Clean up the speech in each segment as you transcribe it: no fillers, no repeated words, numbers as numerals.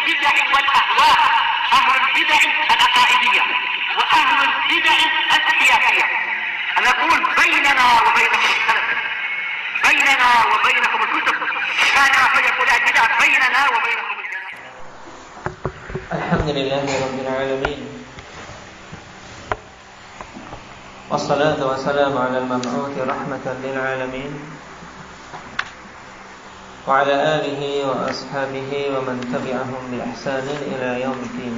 البدع والأهواء، أهل البدع العقائدية وأهل البدع السياسية. أنا أقول بيننا وبينكم السلف، بيننا وبينكم الكتب، كان فيقول البدع بيننا وبينكم السلف. الحمد لله رب العالمين، والصلاة والسلام على المبعوث رحمة للعالمين وعلى آله وأصحابه ومن تبعهم بإحسان إلى يوم الدين.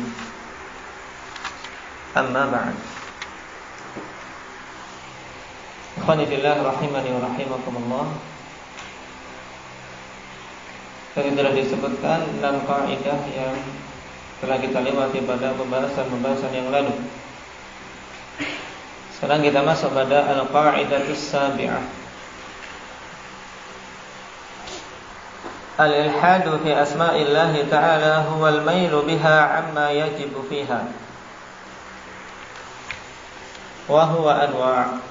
أما بعد، ikhwani fillah rahimani wa rahimakumullah. Tadi telah disebutkan 6 kaidah yang telah kita lewati pada pembahasan yang lalu. Sekarang kita masuk pada al-qaidatus sabi'ah. Al-ilhadu fi asma'illahi ta'ala huwa al-mailu biha amma yajibu fiha, wa huwa anwa'.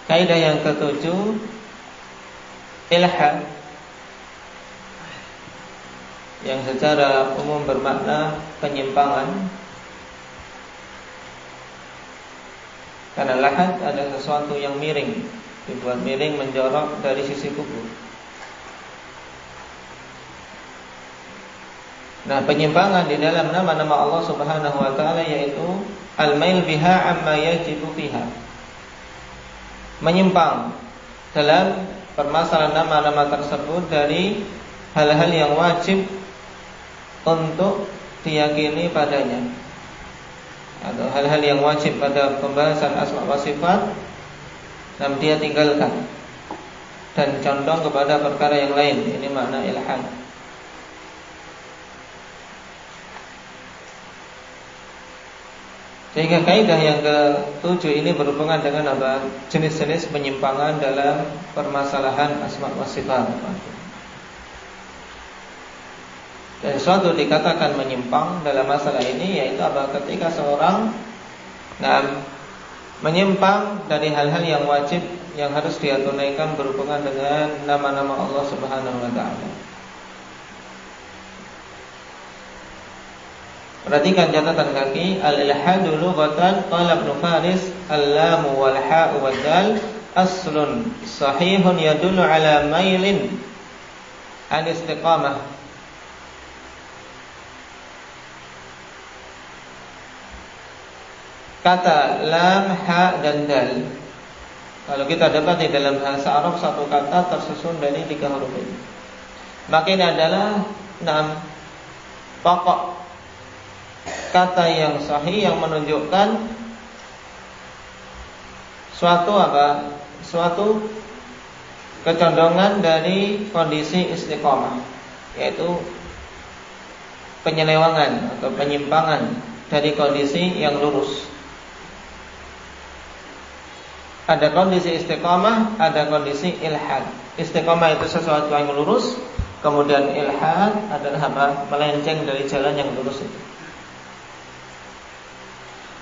Kaidah yang ketujuh, ilhad, yang secara umum bermakna penyimpangan. Karena lahad ada sesuatu yang miring, dibuat miring menjorok dari sisi kubur. Nah, penyimpangan di dalam nama-nama Allah Subhanahu wa taala yaitu al-mail biha amma yajibu fiha. Menyimpang dalam permasalahan nama-nama tersebut dari hal-hal yang wajib untuk diyakini padanya, atau hal-hal yang wajib pada pembahasan asma wa sifat, namun dia tinggalkan dan condong kepada perkara yang lain. Ini makna ilhad. Sehingga kaidah yang ke-7 ini berhubungan dengan apa? Jenis-jenis penyimpangan dalam permasalahan asma wa sifat. Dan suatu dikatakan menyimpang dalam masalah ini yaitu apa? Ketika seorang menyimpang dari hal-hal yang wajib yang harus dia tunaikan berhubungan dengan nama-nama Allah Subhanahu wa taala. Perhatikan catatan kaki. Al-ilhadu lughatan qala Ibnu Faris al-lamu wal ha'u wad dal aslun sahihun yadullu ala mailin an istiqamah. Kata lam, ha, dan dal, kalau kita dapati dalam bahasa Arab satu kata tersusun dari 3 huruf ini, maka ini adalah 6 pokok kata yang sahih yang menunjukkan suatu apa? Suatu kecondongan dari kondisi istiqomah, yaitu penyelewangan atau penyimpangan dari kondisi yang lurus. Ada kondisi istiqamah, ada kondisi ilhad. Istiqamah itu sesuatu yang lurus, kemudian ilhad adalah apa? Melenceng dari jalan yang lurus itu.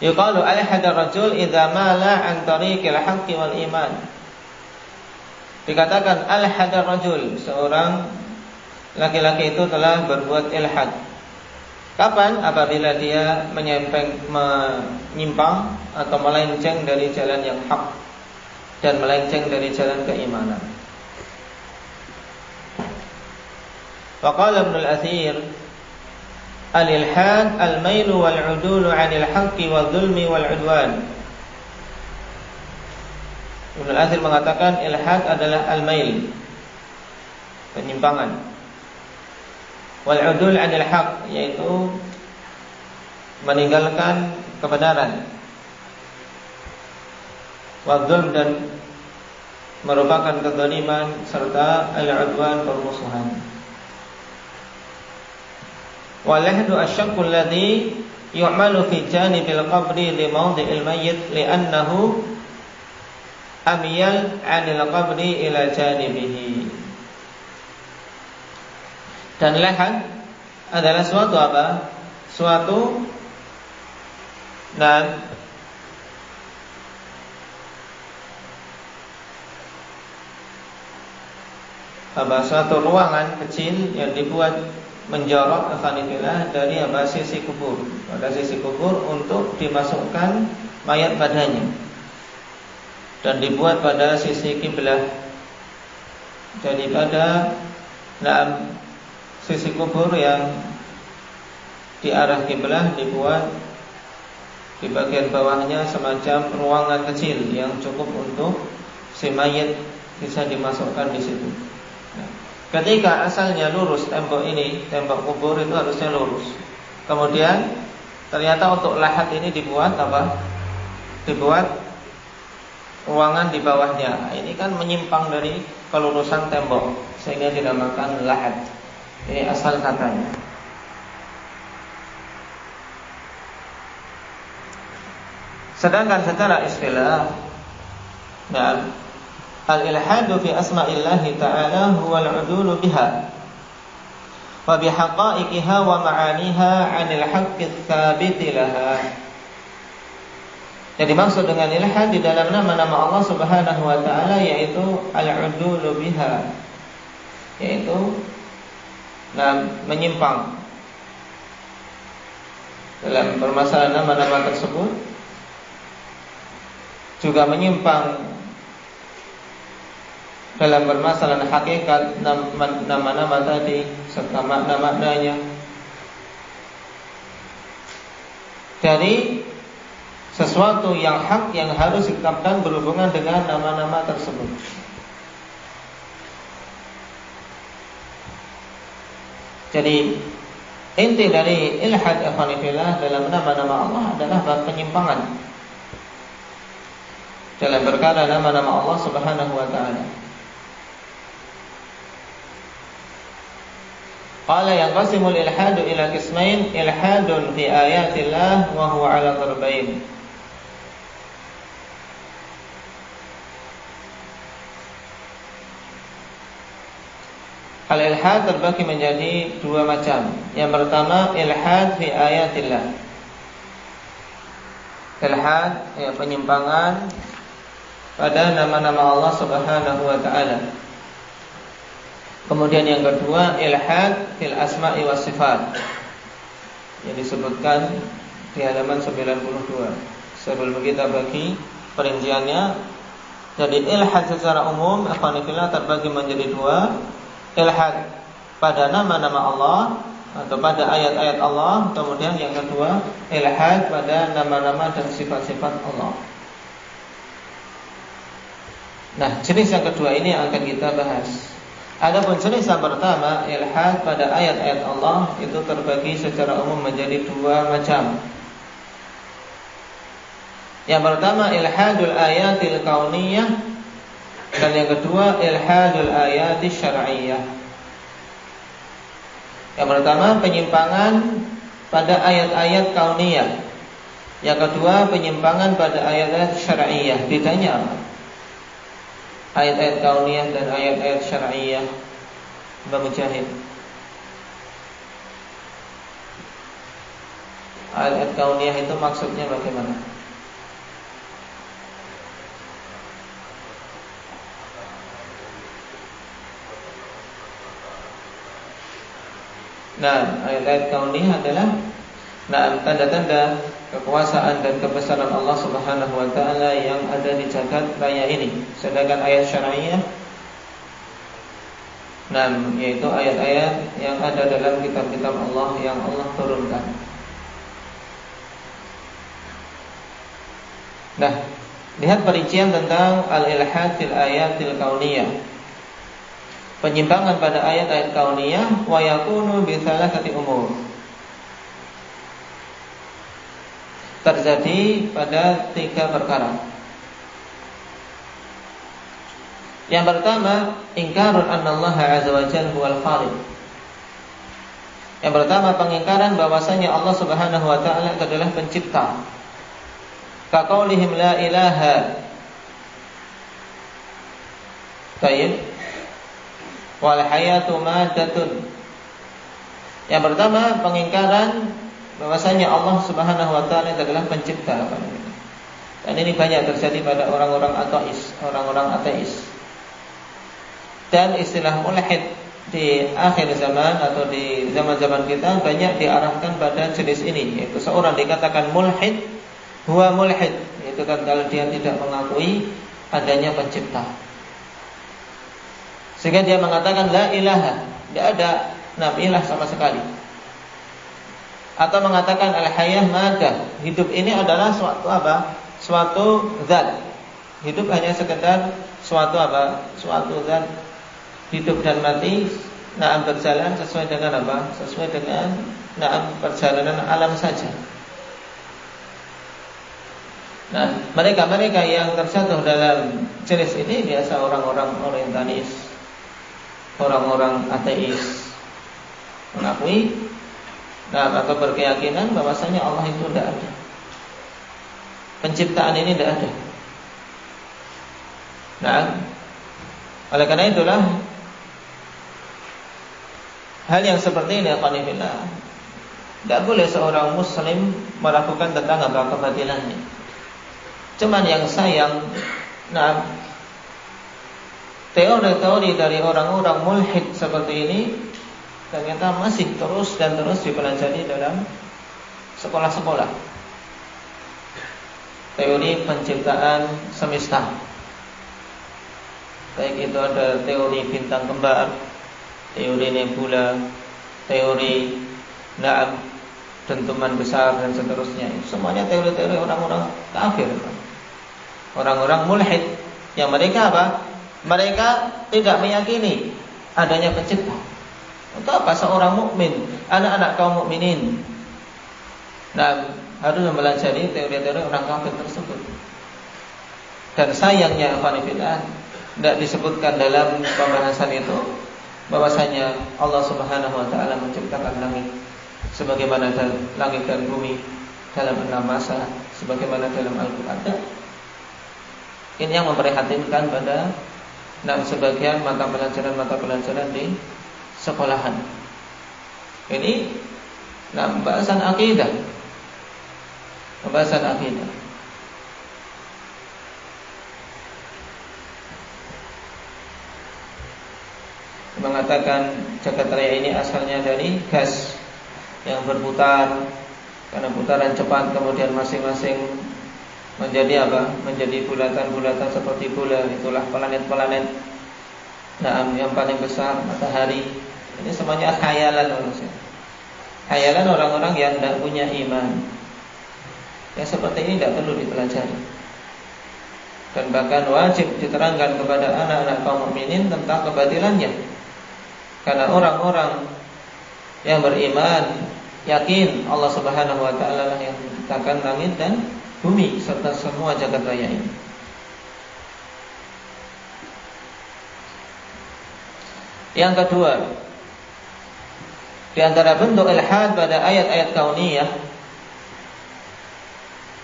Yuqalu alhada rajul idza mala an tariqil haqqi wal iman. Dikatakan alhada rajul, seorang laki-laki itu telah berbuat ilhad. Kapan? Apabila dia menyimpang atau melenceng dari jalan yang hak dan melenceng dari jalan keimanan. Wa qala Ibnu al-Athir al-ilhad al-mailu wal-'udulu 'anil haqqi wal-dhulmi wal-'udwan. Ibnu al-Athir mengatakan ilhad adalah al-mail, penyimpangan, wal-'udul 'anil haqq, yaitu meninggalkan kebenaran, wal-dhulm, dan merupakan kezaliman, serta al-'udwan, permusuhan. Wal-lahdu asy-syaqqu alladhi yu'malu fi janibil qabri li mawdi'il mayyit li'annahu amyal 'anil qabri ila janibihi. Dan lahad adalah suatu apa? Suatu suatu ruangan kecil yang dibuat menjorok dari sisi kubur, pada sisi kubur untuk dimasukkan mayat padanya, dan dibuat pada sisi kiblah. Jadi pada sisi kubur yang di arah kiblah dibuat di bagian bawahnya semacam ruangan kecil yang cukup untuk si mayat bisa dimasukkan di situ. Ketika asalnya lurus tembok ini, tembok kubur itu harusnya lurus. Kemudian ternyata untuk lahat ini dibuat apa? Dibuat ruangan di bawahnya. Ini kan menyimpang dari kelurusan tembok, sehingga dinamakan lahat. Ini asal katanya. Sedangkan secara istilah, al-ilhadu fi asma'illahi ta'ala huwa al-'udulu biha wa bihaqa'iqiha wa ma'aniha 'anil haqqi tsabiti laha. Jadi maksud dengan ilhad di dalam nama-nama Allah Subhanahu wa taala yaitu al-'udulu biha, yaitu menyimpang dalam permasalahan nama-nama tersebut, juga menyimpang dalam permasalahan hakikat nama-nama tadi serta makna-maknanya dari sesuatu yang hak yang harus ditetapkan berhubungan dengan nama-nama tersebut. Jadi inti dari ilhad ikhwanifillah dalam nama-nama Allah adalah penyimpangan dalam perkara nama-nama Allah Subhanahu wa taala. Qala yanqasimul ilhadu ila qismain, ilhadun fi ayatillah wa huwa ala darbain. Al-ilhad terbagi menjadi dua macam. Yang pertama ilhad fi ayatillah. Ilhad penyimpangan pada nama-nama Allah Subhanahu wa taala. Kemudian yang kedua ilhad fil asma'i was sifat, yang disebutkan di halaman 92. Sebelum kita bagi perinciannya, jadi ilhad secara umum ikhwanillah terbagi menjadi dua. Ilhad pada nama-nama Allah atau pada ayat-ayat Allah. Kemudian yang kedua ilhad pada nama-nama dan sifat-sifat Allah. Nah, jenis yang kedua ini yang akan kita bahas. Adapun jenis yang pertama, ilhad pada ayat-ayat Allah, itu terbagi secara umum menjadi dua macam. Yang pertama ilhadul ayatil kauniyah, dan yang kedua ilhadul ayatis syar'iyyah. Yang pertama penyimpangan pada ayat-ayat kauniyah. Yang kedua penyimpangan pada ayat-ayat syar'iyyah. Bedanya apa? Ayat-ayat kauniyah dan ayat-ayat syar'iyyah. Mbak Mujahid. Ayat-ayat kauniyah itu maksudnya bagaimana? Nah, ayat-ayat kauniyah adalah tanda-tanda kekuasaan dan kebesaran Allah Subhanahu wa taala yang ada di jagat raya ini. Sedangkan ayat syar'iyyah yaitu ayat-ayat yang ada dalam kitab-kitab Allah yang Allah turunkan. Nah, lihat perincian tentang al-ilhad fil ayatil kauniyah. Penyimpangan pada ayat-ayat kauniyah wa yakunu bi thalathati umur. Terjadi pada tiga perkara. Yang pertama, ingkarun annallaha azza wa jalla huwal khaliq. Yang pertama, pengingkaran bahwasanya Allah Subhanahu wa taala adalah pencipta. Kaqaulihim la ilaha. Baik. Wal hayatu maddatun. Yang pertama, pengingkaran bahwasanya Allah Subhanahu wa taala adalah pencipta. Dan ini banyak terjadi pada orang-orang ateis, orang-orang ateis. Dan istilah mulhid di akhir zaman atau di zaman-zaman kita banyak diarahkan pada jenis ini, yaitu seorang dikatakan mulhid, huwa mulhid, yaitu kan kalau dia tidak mengakui adanya pencipta, sehingga dia mengatakan la ilaha, tidak ada ilah sama sekali, atau mengatakan al-hayah madah, hidup ini adalah suatu apa? Suatu zat. Hidup hanya sekedar suatu apa? Suatu zat. Hidup dan mati, berjalan sesuai dengan apa? Sesuai dengan perjalanan alam saja. Nah, mereka yang terjatuh dalam jenis ini biasa orang-orang orientalis, orang-orang ateis, mengakui atau berkeyakinan bahwasanya Allah itu tidak ada. Penciptaan ini tidak ada. Nah, oleh karena itulah hal yang seperti ini, akhwanillah, tidak boleh seorang muslim meragukan tentang apa kebatilannya. Cuman yang sayang, teori-teori dari orang-orang mulhid seperti ini ternyata masih terus dan terus dipelajari dalam sekolah-sekolah. Teori penciptaan semesta, baik itu ada teori bintang kembar, teori nebula, teori dentuman besar dan seterusnya. Semuanya teori-teori orang-orang kafir, orang-orang mulhid, yang mereka apa? Mereka tidak meyakini adanya pencipta. Untuk apa seorang mukmin, anak-anak kaum mukminin harus mempelajari teori-teori orang kafir tersebut? Dan sayangnya, akhwanillah, tidak disebutkan dalam pembahasan itu bahwasanya Allah Subhanahu wa taala menciptakan langit sebagaimana langit dan bumi dalam 6 masa sebagaimana dalam Al-Qur'an. Ini yang memprihatinkan pada sebagian mata pelajaran di sekolahan. Ini pembahasan akidah. Pembahasan akidah. Mengatakan jagat raya ini asalnya dari gas yang berputar, karena putaran cepat kemudian masing-masing menjadi apa? Menjadi bulatan-bulatan seperti bola. Itulah planet-planet. Yang paling besar matahari. Ini semuanya khayalan manusia. Khayalan orang-orang yang tidak punya iman. Yang seperti ini tidak perlu dipelajari. Dan bahkan wajib diterangkan kepada anak-anak kaum mukminin tentang kebatilannya. Karena orang-orang yang beriman yakin Allah Subhanahu wa taala lah yang menciptakan langit dan bumi serta semua jagat raya ini. Yang kedua, di antara bentuk ilhad pada ayat-ayat kauniyah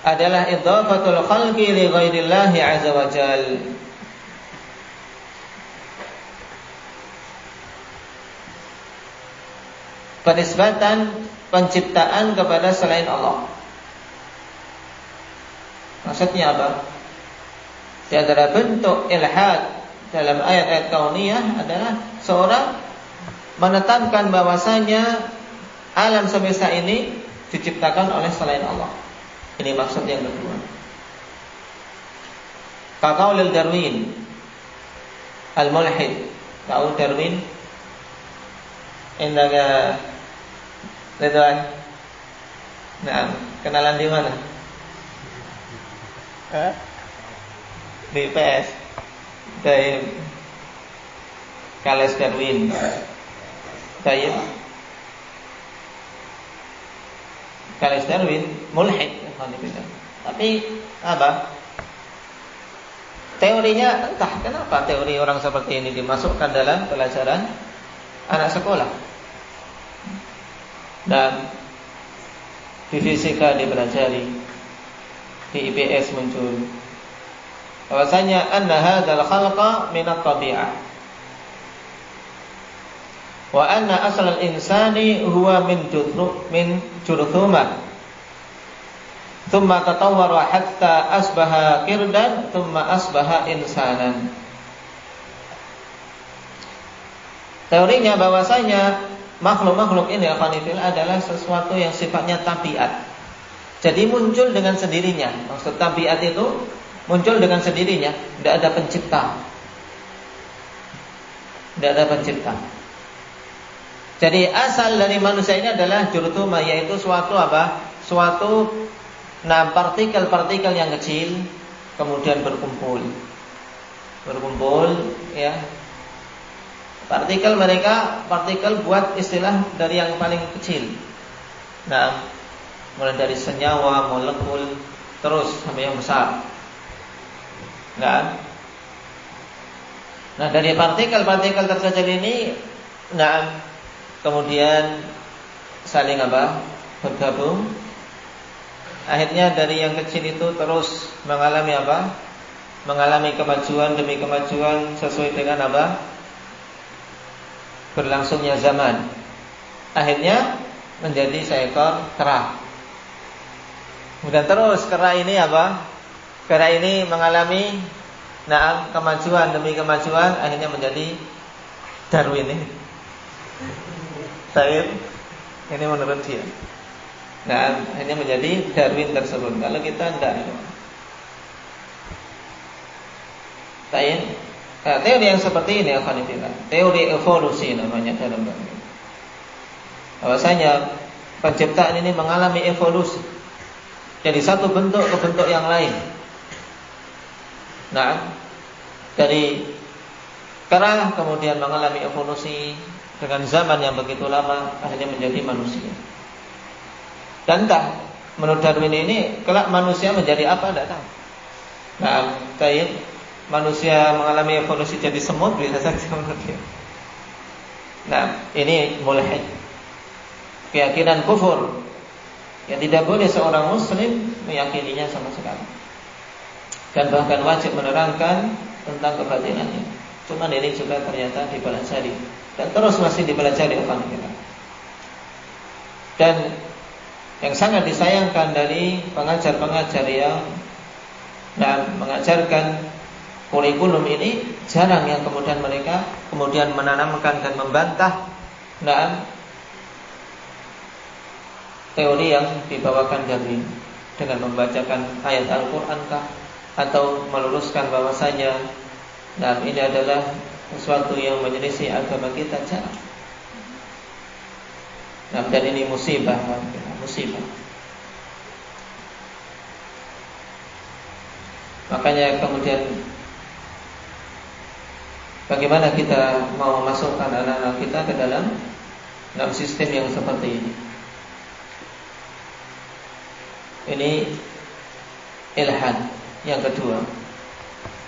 adalah idhafatul khalqi li ghairillahi azza wa jalla. Penisbatan penciptaan kepada selain Allah. Maksudnya apa? Di antara bentuk ilhad dalam ayat-ayat kauniyah adalah seorang menetapkan bahwasanya alam semesta ini diciptakan oleh selain Allah. Ini maksud yang kedua. Kaqaulil Darwin al-mulhid. Tahu Darwin? Indahnya Ridwan. Kenalan di mana? Di PS. Dari Charles Darwin. Baik. Charles Darwin mulhid. Tapi apa? Teorinya entah kenapa teori orang seperti ini dimasukkan dalam pelajaran anak sekolah. Dan di fisika dipelajari, di IPS muncul bahwasanya anna hadzal khalqa min at-tabi'ah wa anna asal al-insani huwa min jurthumah thumma tatawwara hatta asbaha qirdan thumma asbaha insanan. Teorinya bahwasanya makhluk-makhluk ini adalah sesuatu yang sifatnya tabiat. Jadi muncul dengan sendirinya. Maksud tabiat itu muncul dengan sendirinya, tidak ada pencipta. Tidak ada pencipta. Jadi asal dari manusia ini adalah jurutuma, yaitu suatu apa? Suatu partikel-partikel yang kecil kemudian berkumpul, ya. Partikel buat istilah dari yang paling kecil. Nah, mulai dari senyawa, molekul, terus sampai yang besar. Nah, dari partikel-partikel terkecil ini, kemudian saling bergabung. Akhirnya dari yang kecil itu terus mengalami mengalami kemajuan demi kemajuan sesuai dengan berlangsungnya zaman. Akhirnya menjadi seekor kera. Kemudian terus kera ini Kera ini mengalami kemajuan demi kemajuan, akhirnya menjadi Darwin ini. Ini menurut dia. Akhirnya menjadi Darwin tersebut. Kalau kita tidak. Teori yang seperti ini teori evolusi namanya dalam bahasa. Bahwasanya penciptaan ini mengalami evolusi dari satu bentuk ke bentuk yang lain. Dari kera kemudian mengalami evolusi dengan zaman yang begitu lama, akhirnya menjadi manusia. Dan entah menurut Darwin ini kelak manusia menjadi apa tidak tahu. Manusia mengalami evolusi jadi semut bisa saja menurut dia. Ini mulhid, keyakinan kufur yang tidak boleh seorang muslim meyakininya sama sekali. Dan bahkan wajib menerangkan tentang kebatinannya. Cuman ini juga ternyata dipelajari dan terus masih dipelajari oleh kita. Dan yang sangat disayangkan dari pengajar-pengajar yang mengajarkan kurikulum ini, jarang yang kemudian mereka menanamkan dan membantah teori yang dibawakan Darwin dengan membacakan ayat Al-Quran atau meluruskan bahwasanya ini adalah sesuatu yang menyelisih agama kita, jarang. Dan ini musibah. Makanya kemudian bagaimana kita mau masukkan anak-anak kita ke dalam sistem yang seperti ini? Ini ilhad yang kedua.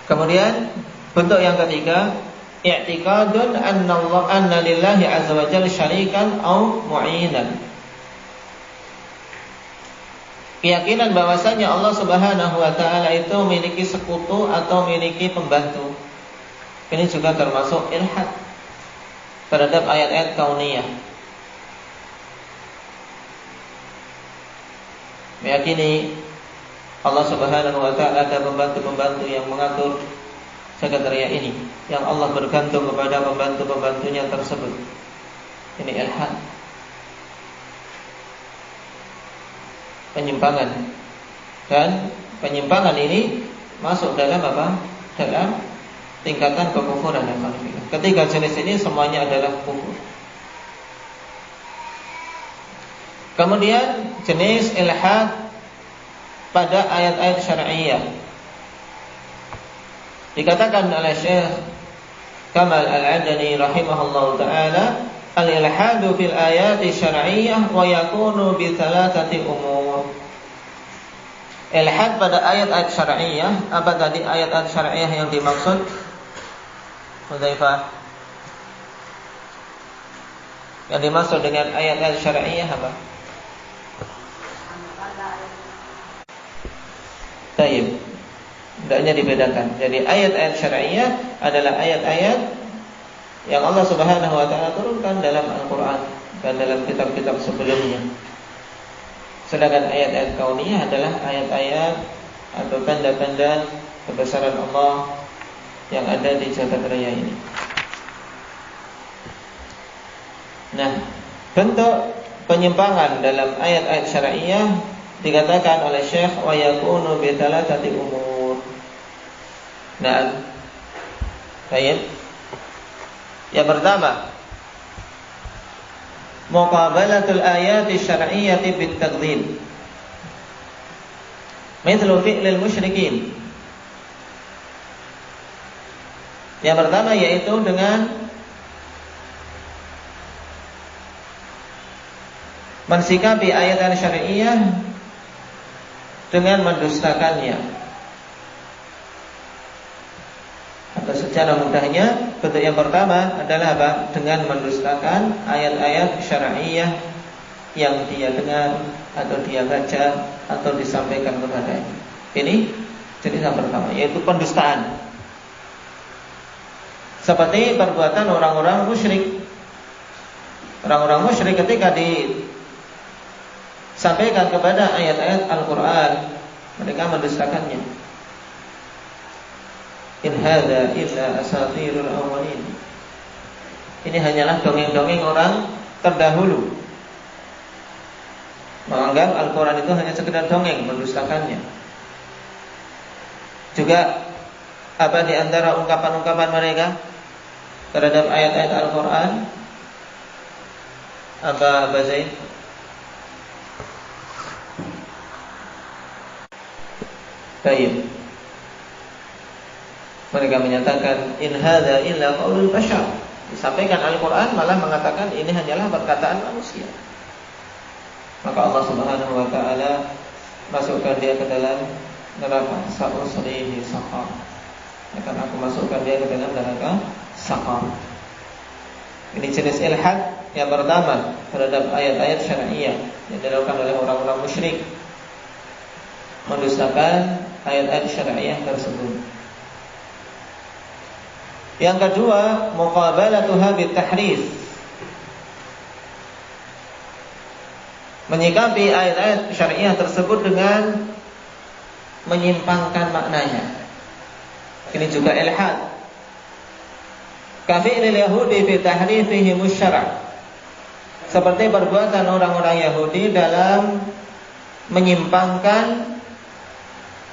Kemudian bentuk yang ketiga, i'tiqadun anna lillahi azza wa jalla syarikan au mu'inan. Keyakinan bahwasanya Allah Subhanahu wa taala itu memiliki sekutu atau memiliki pembantu. Ini juga termasuk ilhad terhadap ayat-ayat kauniyah. Meyakini Allah Subhanahu wa taala ada pembantu-pembantu yang mengatur jagat raya ini, yang Allah bergantung kepada pembantu-pembantunya tersebut. Ini ilhad, penyimpangan. Dan penyimpangan ini masuk dalam dalam tingkatan kekufuran. Ketiga jenis ini semuanya adalah kufur. Kemudian jenis ilhad pada ayat-ayat syar'iyyah. Dikatakan oleh Syekh Kamal Al-Adani rahimahullahu taala, al-ilhadu fil ayati syar'iyyah wa yakunu bi thalathati umur. Ilhad pada ayat-ayat syar'iyyah, apa tadi ayat-ayat syar'iyyah yang dimaksud? Hudzaifah, yang dimaksud dengan ayat-ayat syar'iyyah apa? Taib, hendaknya dibedakan. Jadi ayat-ayat syar'iyyah adalah ayat-ayat yang Allah Subhanahu wa taala turunkan dalam Al-Qur'an dan dalam kitab-kitab sebelumnya. Sedangkan ayat-ayat kauniyah adalah ayat-ayat atau tanda-tanda kebesaran Allah yang ada di jagat raya ini. Nah, bentuk penyimpangan dalam ayat-ayat syariah dikatakan oleh Syekh wa yakunu bi thalathati umur. Nah, baik. Yang pertama, muqabalatul ayati syar'iyyati bit takdzib. Mithlu fi'lil musyrikin. Yang pertama yaitu dengan mensikapi ayat syariah dengan mendustakannya. Atau secara mudahnya, bentuk yang pertama adalah apa? Dengan mendustakan ayat-ayat syariah yang dia dengar atau dia baca atau disampaikan kepadanya. Ini jenis yang pertama, yaitu pendustaan. Seperti perbuatan orang-orang musyrik. Orang-orang musyrik ketika disampaikan kepada ayat-ayat Al-Quran, mereka mendustakannya. In hadza illa asatirul awwalin. Ini hanyalah dongeng-dongeng orang terdahulu. Menganggap Al-Quran itu hanya sekedar dongeng, mendustakannya. Juga apa di antara ungkapan-ungkapan mereka terhadap ayat-ayat Al-Quran? Apa Zaid? Baik. Mereka menyatakan in hadza illa qaulul bashar. Disampaikan Al-Quran malah mengatakan ini hanyalah perkataan manusia. Maka Allah Subhanahu wa taala masukkan dia ke dalam neraka, sa'usrihi saqar. Akan aku masukkan dia ke dalam neraka saqar. Ini jenis ilhad yang pertama terhadap ayat-ayat syariah yang dilakukan oleh orang-orang musyrik, mendustakan ayat-ayat syariah tersebut. Yang kedua, muqabalatuha bitahrif. Menyikapi ayat-ayat syariah tersebut dengan menyimpangkan maknanya. Ini juga ilhad. Kafi'lil Yahudi fi tahrifihi musyara'. Seperti perbuatan orang-orang Yahudi dalam menyimpangkan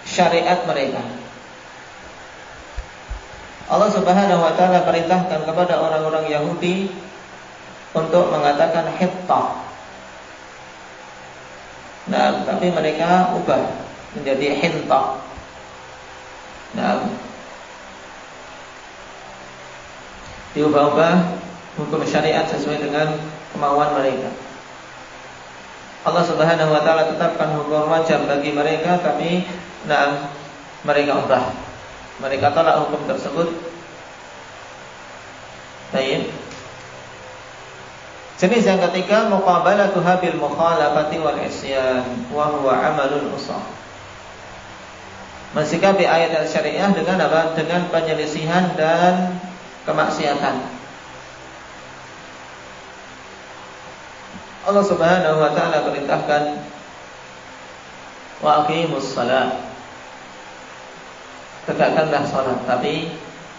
syariat mereka. Allah Subhanahu wa taala perintahkan kepada orang-orang Yahudi untuk mengatakan hittah. Nah, tapi mereka ubah menjadi hintah. Nah, diubah-ubah hukum syariat sesuai dengan kemauan mereka. Allah Subhanahu wa taala tetapkan hukum wajib bagi mereka, tapi mereka ubah. Mereka tolak hukum tersebut. Baik. Jenis yang ketiga, muqabalatuha bil mukhalafati wal isyan wa huwa amalul usah. Mensikapi ayat syariah dengan apa? Dengan penyelisihan dan kemaksiatan. Allah Subhanahu wa taala perintahkan wa aqimus shalah. Tegakkanlah salat, tapi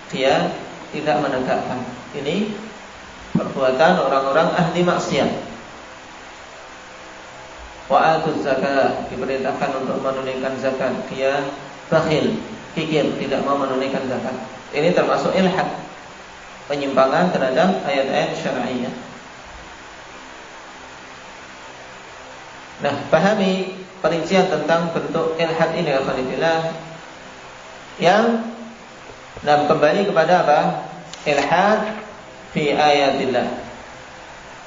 dia tidak menegakkan. Ini perbuatan orang-orang ahli maksiat. Wa atuz zakat, diperintahkan untuk menunaikan zakat, dia bakhil, kikir, tidak mau menunaikan zakat. Ini termasuk ilhad, penyimpangan terhadap ayat-ayat syariah. Nah, pahami perincian tentang bentuk ilhad ini alhamdulillah. Yang kembali kepada apa? Ilhad fi ayatillah.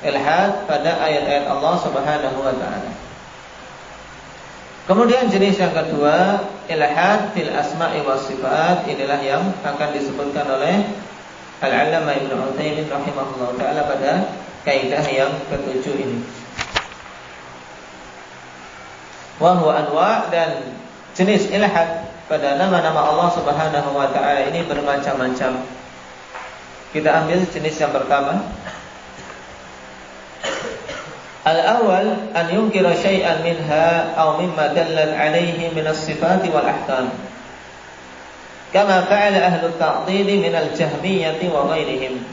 Ilhad pada ayat-ayat Allah Subhanahu wa taala. Kemudian jenis yang kedua, ilhad fil asma'i was sifat. Inilah yang akan disebutkan oleh Al-Allamah Ibnu Utsaimin rahimahullah taala pada kaidah yang ketujuh ini. Wa huwa anwa', dan jenis ilhad pada nama-nama Allah Subhanahu wa taala ini bermacam-macam. Kita ambil jenis yang pertama. Al-awwal an yunkira syai'an minha aw mimma dallat alayhi min as-sifat wal ahkam. Kama fa'ala ahlu at-ta'dil min al-jahmiyyah wa ghairihim.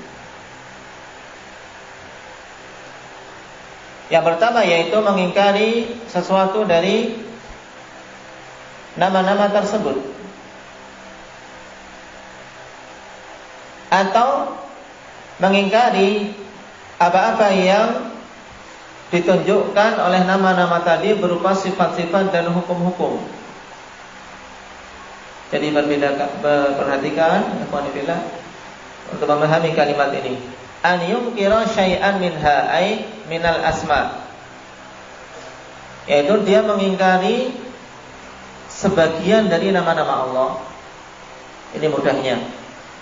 Yang pertama yaitu mengingkari sesuatu dari nama-nama tersebut, atau mengingkari apa-apa yang ditunjukkan oleh nama-nama tadi berupa sifat-sifat dan hukum-hukum. Jadi perhatikan ikhwanillah untuk memahami kalimat ini. An yumkira syai'an minha ay minal asma, yaitu dia mengingkari sebagian dari nama-nama Allah. Ini mudahnya,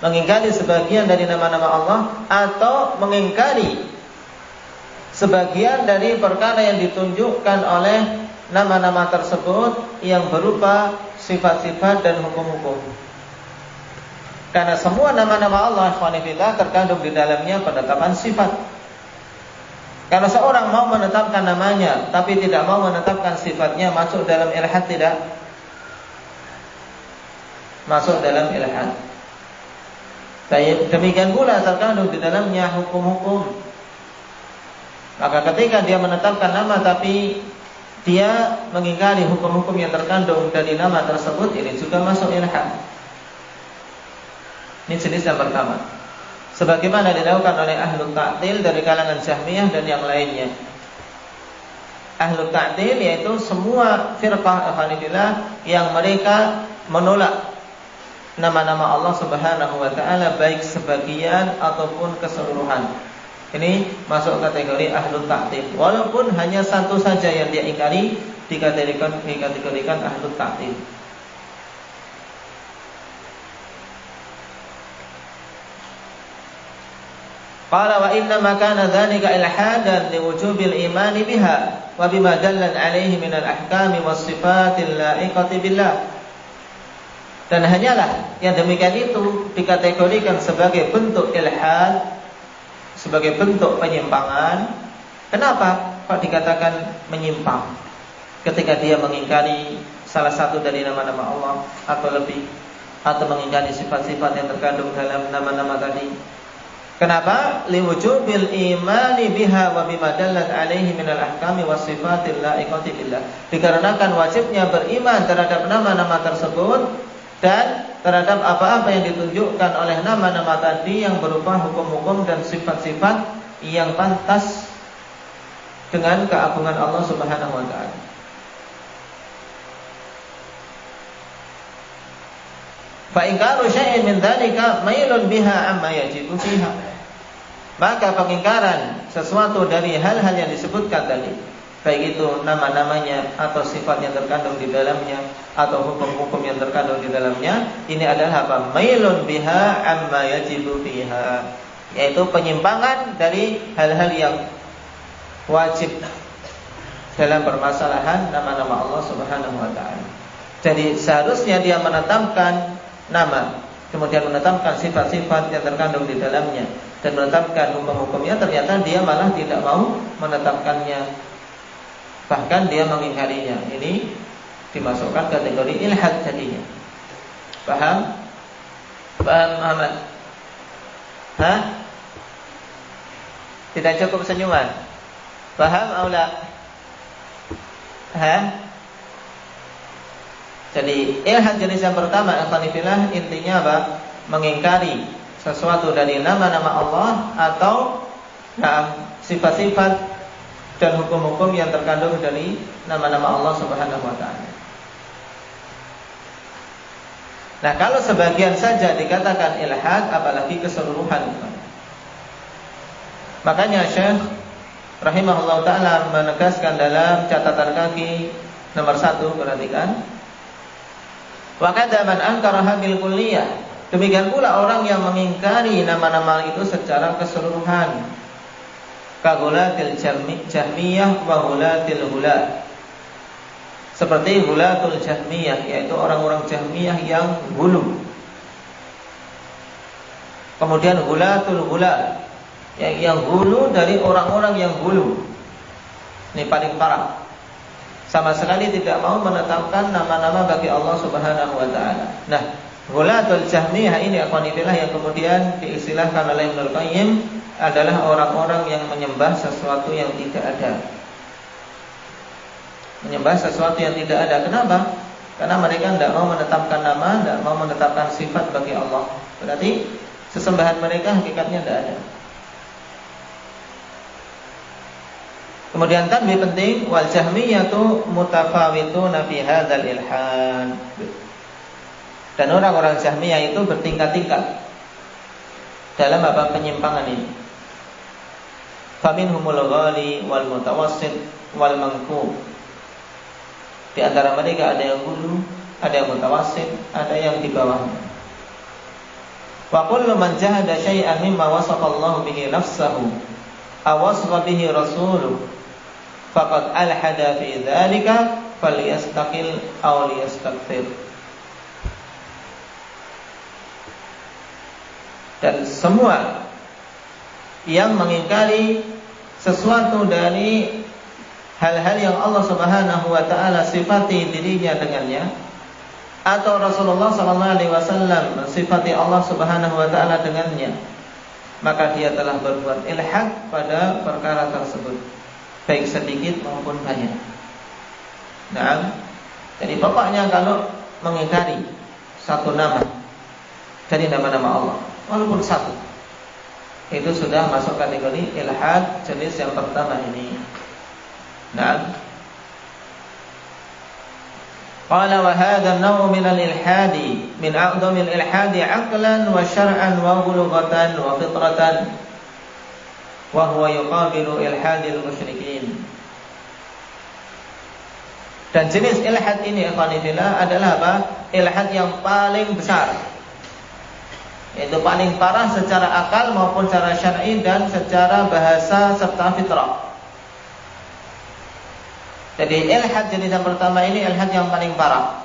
mengingkari sebagian dari nama-nama Allah, atau mengingkari sebagian dari perkara yang ditunjukkan oleh nama-nama tersebut yang berupa sifat-sifat dan hukum-hukum. Karena semua nama-nama Allah subhanahu terkandung di dalamnya penetapan sifat. Kalau seorang mau menetapkan namanya tapi tidak mau menetapkan sifatnya, masuk dalam ilhad tidak? Masuk dalam ilhad. Demikian pula terkandung di dalamnya hukum-hukum. Maka ketika dia menetapkan nama tapi dia mengingkari hukum-hukum yang terkandung dari nama tersebut, ini juga masuk ilhad. Ini jenis yang pertama, sebagaimana dilakukan oleh ahlul ta'til dari kalangan Jahmiyah dan yang lainnya. Ahlul ta'til yaitu semua firqah ikhwanillah yang mereka menolak nama-nama Allah subhanahu wa ta'ala, baik sebagian ataupun keseluruhan. Ini masuk kategori ahlul ta'til. Walaupun hanya satu saja yang dia ingkari, dikategorikan ahlul ta'til. Qala wa inna ma kana dzalika ilhadan liwujubil imani biha wa bima dallan alaihi minal ahkami was sifatil laiqati billah. Dan hanyalah yang demikian itu dikategorikan sebagai bentuk ilhad, sebagai bentuk penyimpangan. Kenapa kok dikatakan menyimpang? Ketika dia mengingkari salah satu dari nama-nama Allah atau lebih, atau mengingkari sifat-sifat yang terkandung dalam nama-nama tadi. Kenapa? Liwujubil imani biha wa bima dallat alaihi minal ahkami was sifatil laiqati billah. Dikarenakan wajibnya beriman terhadap nama-nama tersebut dan terhadap apa-apa yang ditunjukkan oleh nama-nama tadi yang berupa hukum-hukum dan sifat-sifat yang pantas dengan keagungan Allah Subhanahu wa taala. Fa in kana syai'un min dzalika mailun biha amma yajibu fiha. Maka pengingkaran sesuatu dari hal-hal yang disebutkan tadi, baik itu nama-namanya atau sifat yang terkandung di dalamnya atau hukum-hukum yang terkandung di dalamnya, ini adalah apa? Mailun biha amma yajibu fiha, yaitu penyimpangan dari hal-hal yang wajib dalam permasalahan nama-nama Allah Subhanahu wa taala. Jadi seharusnya dia menetapkan nama, kemudian menetapkan sifat-sifat yang terkandung di dalamnya dan menetapkan hukum-hukumnya, ternyata dia malah tidak mau menetapkannya, bahkan dia mengingkarinya. Ini dimasukkan kategori ilhad jadinya. Paham? Paham Muhammad? Hah? Tidak cukup senyuman. Paham atau la? Hah? Jadi ilhad jenis yang pertama, ikhwanillah, intinya apa? Mengingkari sesuatu dari nama-nama Allah atau sifat-sifat dan hukum-hukum yang terkandung dari nama-nama Allah Subhanahu wa taala. Nah, kalau sebagian saja dikatakan ilhad, apalagi keseluruhan. Makanya Syekh rahimahullah taala menegaskan dalam catatan kaki nomor 1, perhatikan. Wa kadza man ankaraha bil kulliyah. Demikian pula orang yang mengingkari nama-nama itu secara keseluruhan. Kagulatil jahmiyah wa hulatil hulat. Seperti hulatul jahmiyah, yaitu orang-orang jahmiyah yang hulu. Kemudian hulatul hulat, yang hulu dari orang-orang yang hulu. Ini paling parah. Sama sekali tidak mau menetapkan nama-nama bagi Allah Subhanahu wa taala. Nah, hulatul jahmiyah ini akhwanillah yang kemudian diistilahkan oleh Ibnu Qayyim adalah orang-orang yang menyembah sesuatu yang tidak ada. Menyembah sesuatu yang tidak ada. Kenapa? Karena mereka tidak mau menetapkan nama, tidak mau menetapkan sifat bagi Allah. Berarti sesembahan mereka hakikatnya tidak ada. Kemudian tanbih penting, wal jahmiyatu mutafawituna fi hadzal ilhad. Dan orang-orang Jahmiyah itu bertingkat-tingkat dalam apa penyimpangan ini. Faminhumul ghali wal mutawassit wal manqub. Di antara mereka ada yang hulu, ada yang mutawassit, ada yang di bawah. Wa kullu man jahada syai'an mimma wasafa Allah bihi nafsahu aw wasafa bihi rasuluhu faqad alhada fi dzalika falyastaqil aw liyastakthir. Dan semua yang mengingkari sesuatu dari hal-hal yang Allah Subhanahu wa taala sifati dirinya dengannya, atau Rasulullah sallallahu alaihi wasallam sifati Allah Subhanahu wa taala dengannya, maka dia telah berbuat ilhad pada perkara tersebut, baik sedikit maupun banyak. Nah, jadi pokoknya kalau mengingkari satu nama dari nama-nama Allah, walaupun satu, itu sudah masuk kategori ilhad jenis yang pertama ini. Nah, qala wa hadha an-naw' min al-ilhadi min a'dham al-ilhadi 'aqlan wa syar'an wa bulughatan wa fitratan wa huwa yuqabilu ilhadil musyrikin. Dan jenis ilhad ini ikhwanillah adalah apa? Ilhad yang paling besar, yaitu paling parah secara akal maupun secara syar'i dan secara bahasa serta fitrah. Jadi ilhad jenis yang pertama ini ilhad yang paling parah.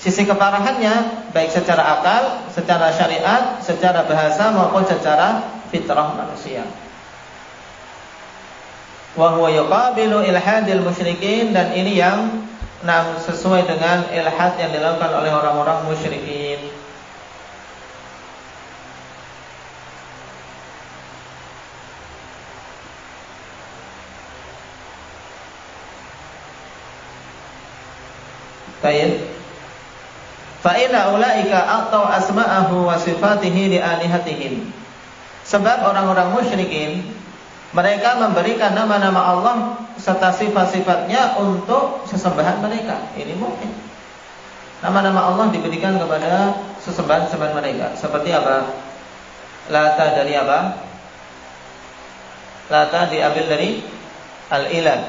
Sisi keparahannya baik secara akal, secara syariat, secara bahasa maupun secara fitrah manusia. Wa huwa yuqabilu ilhadil musyrikin, dan ini yang sesuai dengan ilhad yang dilakukan oleh orang-orang musyrikin. Baik. Fa inna ulaika a'tau asma'ahu wa sifatihi li alihatihim. Sebab orang-orang musyrikin mereka memberikan nama-nama Allah serta sifat-sifatnya untuk sesembahan mereka. Ini mungkin. Nama-nama Allah diberikan kepada sesembahan-sesembahan mereka. Seperti apa? Lata dari apa? Lata diambil dari Al-Ilah.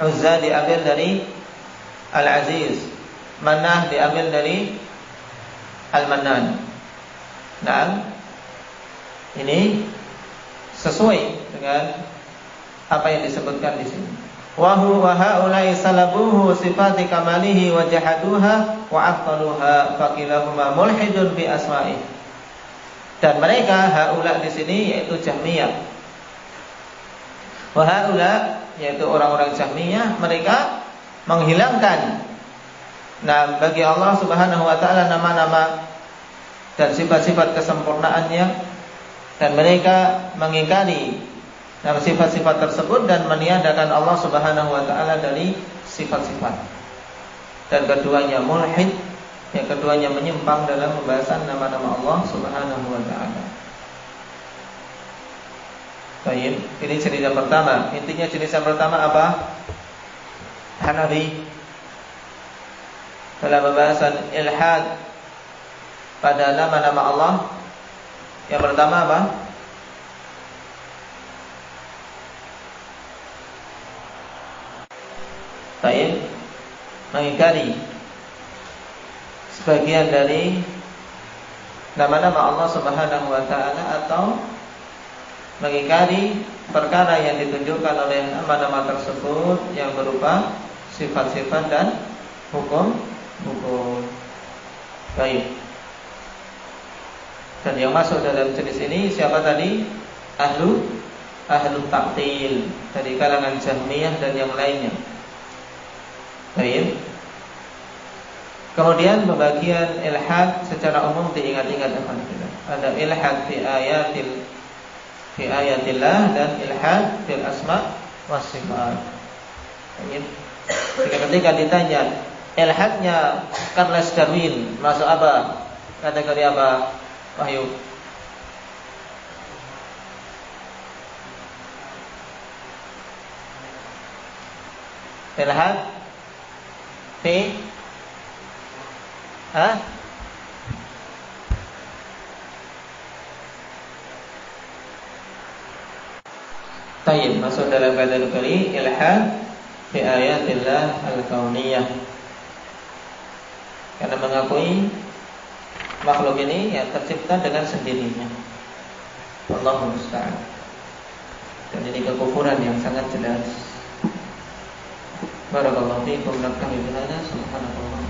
Uzza diambil dari Al-Aziz. Manah diambil dari Al-Mannan. Nah, ini sesuai dengan apa yang disebutkan di sini. Wa huwa haula'i salabuhu sifati kamalihi wa jahaduha wa aqtaluha faqilahuma mulhidun bi asma'i. Dan mereka haula di sini yaitu Jahmiyah. Wa haula yaitu orang-orang Jahmiyah, mereka menghilangkan bagi Allah Subhanahu wa taala nama-nama dan sifat-sifat kesempurnaannya, dan mereka mengingkari sifat-sifat tersebut dan meniadakan Allah Subhanahu wa taala dari sifat-sifat. Dan keduanya mulhid, yang keduanya menyimpang dalam pembahasan nama-nama Allah Subhanahu wa taala. Baik, ini jenis yang pertama. Intinya jenis yang pertama apa? Hanafi dalam pembahasan ilhad pada nama-nama Allah. Yang pertama apa? Baik, mengingkari sebagian dari nama-nama Allah Subhanahu wa taala, atau mengingkari perkara yang ditunjukkan oleh nama-nama tersebut yang berupa sifat-sifat dan hukum. Baik. Dan yang masuk dalam jenis ini siapa tadi? Ahlu ta'til, dari kalangan Jahmiyah dan yang lainnya. Baik. Kemudian pembagian ilhad secara umum diingat-ingat. ada ilhad fi ayatillah dan ilhad fil asma was sifat. Jadi ketika ditanya ilhadnya Charles Darwin masuk apa? Kategori apa? Wahyu. Ilhad fi Tayyib, masuk dalam kategori ilhad fi ayatillah al-kauniyah. Karena mengakui makhluk ini yang tercipta dengan sendirinya. Allahu musta'an. Dan ini kekufuran yang sangat jelas. Barakallahu fiikum, naktafi bihadza, subhanallah.